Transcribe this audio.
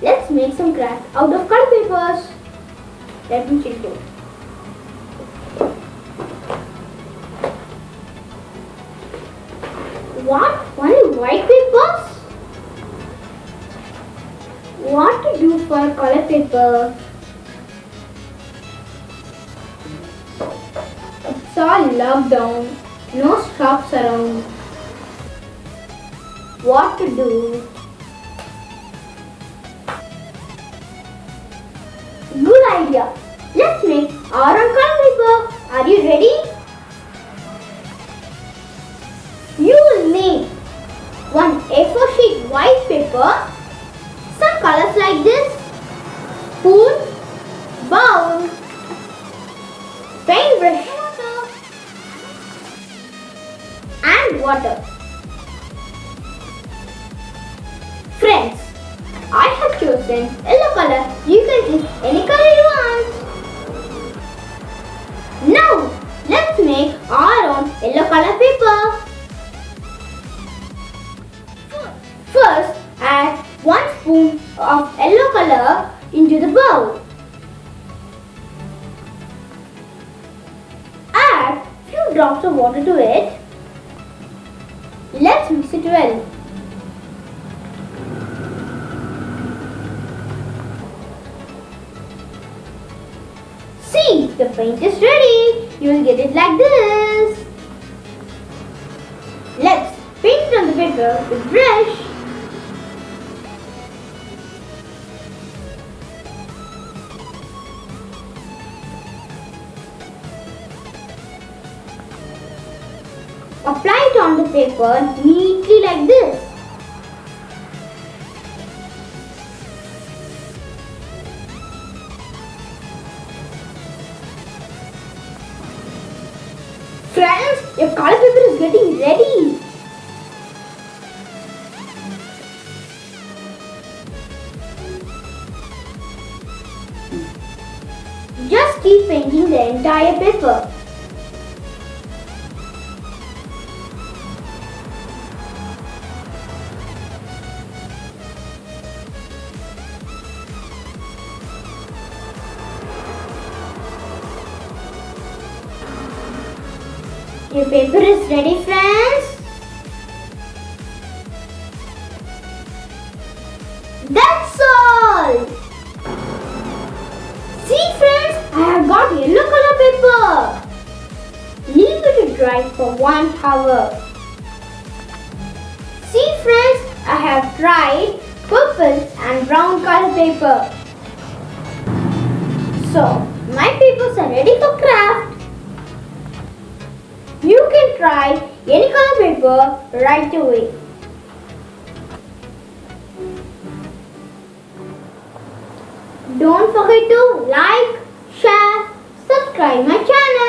Let's make some craft out of color papers. Let me show you. What? Only white papers? What to do for color paper? It's all locked down. No shops around. What to do? Good idea. Let's make our own color paper. Are you ready? You will need one A4 sheet white paper, some colors like this, spoon, bowl, paintbrush, and water. Friends, I have chosen yellow color. You can choose any color you want. Now, let's make our own yellow color paper. First, add 1 spoon of yellow color into the bowl. Add few drops of water to it. Let's mix it well. See, the paint is ready. You will get it like this. Let's paint it on the paper with brush. Apply it on the paper neatly like this. Friends, your color paper is getting ready. Just keep painting the entire paper. Your paper is ready, friends. That's all. See, friends, I have got yellow color paper. Leave it to dry for 1 hour. See, friends, I have dried purple and brown color paper. So, my papers are ready for craft. You can try any color paper right away. Don't forget to like, share, subscribe my channel.